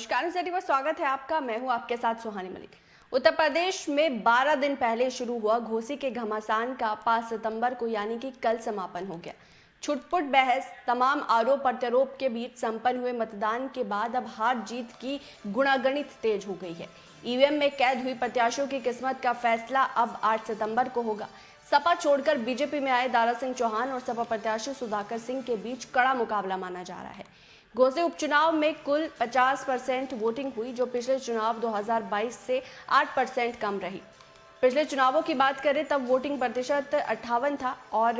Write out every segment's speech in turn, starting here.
नमस्कार, सिटी पर स्वागत है आपका। मैं हूं आपके साथ सुहानी मलिक। उत्तर प्रदेश में 12 दिन पहले शुरू हुआ घोसी के घमासान का 5 सितंबर को यानी कि कल समापन हो गया। छुटपुट बहस, तमाम आरोप प्रत्यारोप के बीच संपन्न हुए मतदान के बाद अब हार जीत की गुणागणित तेज हो गई है। ईवीएम में कैद हुई प्रत्याशियों की किस्मत का फैसला अब 8 सितंबर को होगा। सपा छोड़कर बीजेपी में आए दारा सिंह चौहान और सपा प्रत्याशी सुधाकर सिंह के बीच कड़ा मुकाबला माना जा रहा है। घोसी उपचुनाव में कुल 50% वोटिंग हुई, जो पिछले चुनाव 2022 से 8% कम रही। पिछले चुनावों की बात करें तब वोटिंग प्रतिशत 58 था और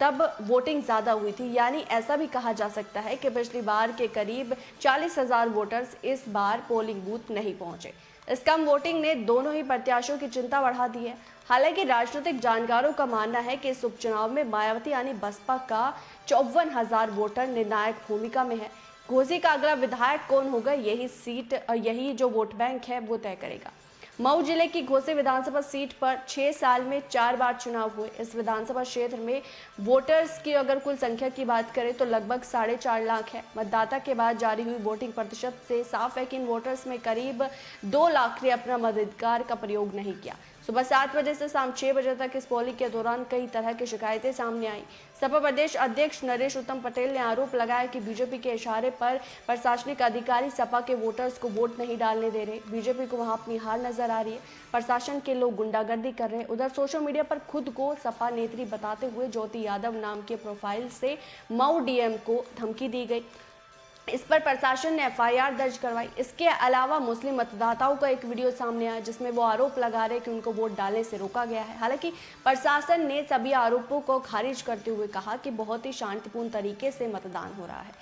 तब वोटिंग ज़्यादा हुई थी, यानी ऐसा भी कहा जा सकता है कि पिछली बार के करीब 40,000 वोटर्स इस बार पोलिंग बूथ नहीं पहुंचे। इस कम वोटिंग ने दोनों ही प्रत्याशियों की चिंता बढ़ा दी है। हालांकि राजनीतिक जानकारों का मानना है कि इस उपचुनाव में मायावती यानी बसपा का 54,000 वोटर निर्णायक भूमिका में है। घोसी का अगला विधायक कौन होगा, यही सीट और यही जो वोट बैंक है वो तय करेगा। मऊ जिले की घोसी विधानसभा सीट पर 6 साल में 4 बार चुनाव हुए। इस विधानसभा क्षेत्र में वोटर्स की अगर कुल संख्या की बात करें तो लगभग 4.5 लाख है। मतदाता के बाद जारी हुई वोटिंग प्रतिशत से साफ है कि इन वोटर्स में करीब 2 लाख ने अपना मताधिकार का प्रयोग नहीं किया। सुबह 7 बजे से शाम 6 बजे तक इस पोलिंग के दौरान कई तरह की शिकायतें सामने आई। सपा प्रदेश अध्यक्ष नरेश उत्तम पटेल ने आरोप लगाया कि बीजेपी के इशारे पर प्रशासनिक अधिकारी सपा के वोटर्स को वोट नहीं डालने दे रहे। बीजेपी को वहां अपनी हार नजर आ रही है। प्रशासन के लोग गुंडागर्दी कर रहे हैं। उधर सोशल मीडिया पर खुद को सपा नेत्री बताते हुए ज्योति यादव नाम के प्रोफाइल से मऊ डीएम को धमकी दी गई। इस पर प्रशासन ने एफआईआर दर्ज करवाई। इसके अलावा मुस्लिम मतदाताओं का एक वीडियो सामने आया जिसमें वो आरोप लगा रहे कि उनको वोट डालने से रोका गया है। हालांकि प्रशासन ने सभी आरोपों को खारिज करते हुए कहा कि बहुत ही शांतिपूर्ण तरीके से मतदान हो रहा है।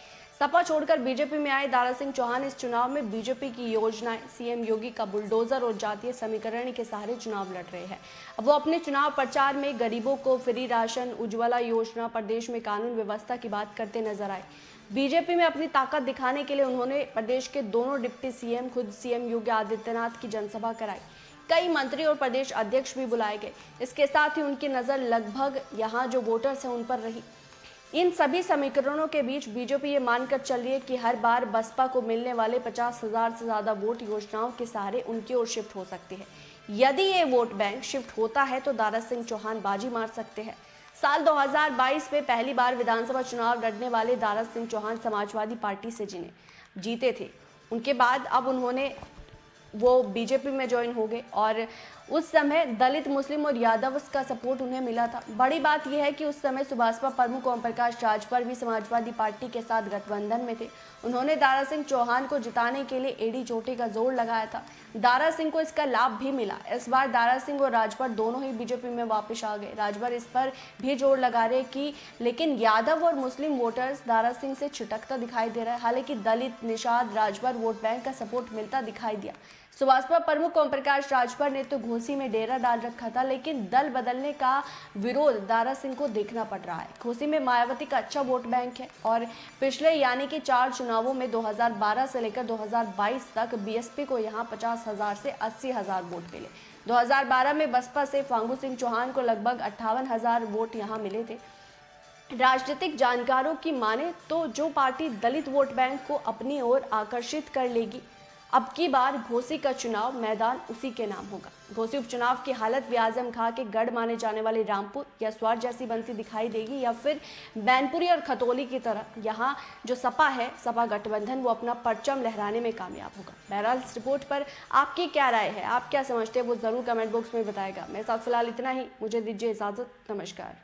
सपा छोड़कर बीजेपी में आए दारा सिंह चौहान इस चुनाव में बीजेपी की योजनाएं, सीएम योगी का बुलडोजर और जातीय समीकरण के सहारे चुनाव लड़ रहे हैं। अब वो अपने चुनाव प्रचार में गरीबों को फ्री राशन, उज्ज्वला योजना, प्रदेश में कानून व्यवस्था की बात करते नजर आए। बीजेपी में अपनी ताकत दिखाने के लिए उन्होंने प्रदेश के दोनों डिप्टी सीएम, खुद सीएम योगी आदित्यनाथ की जनसभा कराई। कई मंत्री और प्रदेश अध्यक्ष भी बुलाए गए। इसके साथ ही उनकी नजर लगभग यहाँ जो वोटर्स हैं उन पर रही। इन सभी समीकरणों के बीच बीजेपी ये मानकर चल रही है कि हर बार बसपा को मिलने वाले 50,000 से ज्यादा वोट योजनाओं के सहारे उनकी ओर शिफ्ट हो सकती है। यदि ये वोट बैंक शिफ्ट होता है तो दारा सिंह चौहान बाजी मार सकते हैं। साल 2022 में पहली बार विधानसभा चुनाव लड़ने वाले दारा सिंह चौहान समाजवादी पार्टी से जीते थे। उनके बाद अब उन्होंने वो बीजेपी में ज्वाइन हो गए और उस समय दलित, मुस्लिम और यादव का सपोर्ट उन्हें मिला था। बड़ी बात यह है कि उस समय सुभाषपा प्रमुख ओम प्रकाश राजभर भी समाजवादी पार्टी के साथ गठबंधन में थे। उन्होंने दारा सिंह चौहान को जिताने के लिए एड़ी चोटी का जोर लगाया था। दारा सिंह को इसका लाभ भी मिला। इस बार दारा सिंह और राजभर दोनों ही बीजेपी में वापस आ गए। राजभर इस पर भी जोर लगा रहे कि लेकिन यादव और मुस्लिम वोटर्स दारा सिंह से छिटकता दिखाई दे रहा है। हालांकि दलित, निषाद, राजभर वोट बैंक का सपोर्ट मिलता दिखाई दिया। सुभाषपा प्रमुख ओम प्रकाश राजभर ने तो घोसी में डेरा डाल रखा था, लेकिन दल बदलने का विरोध दारा सिंह को देखना पड़ रहा है। घोसी में मायावती का अच्छा वोट बैंक है और पिछले यानी कि 4 चुनावों में 2012 से लेकर 2022 तक बीएसपी को यहां 50,000 से 80,000 वोट मिले। 2012 में बसपा से फांगू सिंह चौहान को लगभग 58,000 वोट यहां मिले थे। राजनीतिक जानकारों की माने तो जो पार्टी दलित वोट बैंक को अपनी ओर आकर्षित कर लेगी, अब की बार घोसी का चुनाव मैदान उसी के नाम होगा। घोसी उपचुनाव की हालत भी आजम खां के गढ़ माने जाने वाले रामपुर या स्वार जैसी बनती दिखाई देगी या फिर बैनपुरी और खतौली की तरह यहाँ जो सपा है, सपा गठबंधन, वो अपना परचम लहराने में कामयाब होगा। बहरहाल इस रिपोर्ट पर आपकी क्या राय है, आप क्या समझते हैं, वो जरूर कमेंट बॉक्स में बताएगा। मेरे साथ फिलहाल इतना ही, मुझे दीजिए इजाजत। नमस्कार।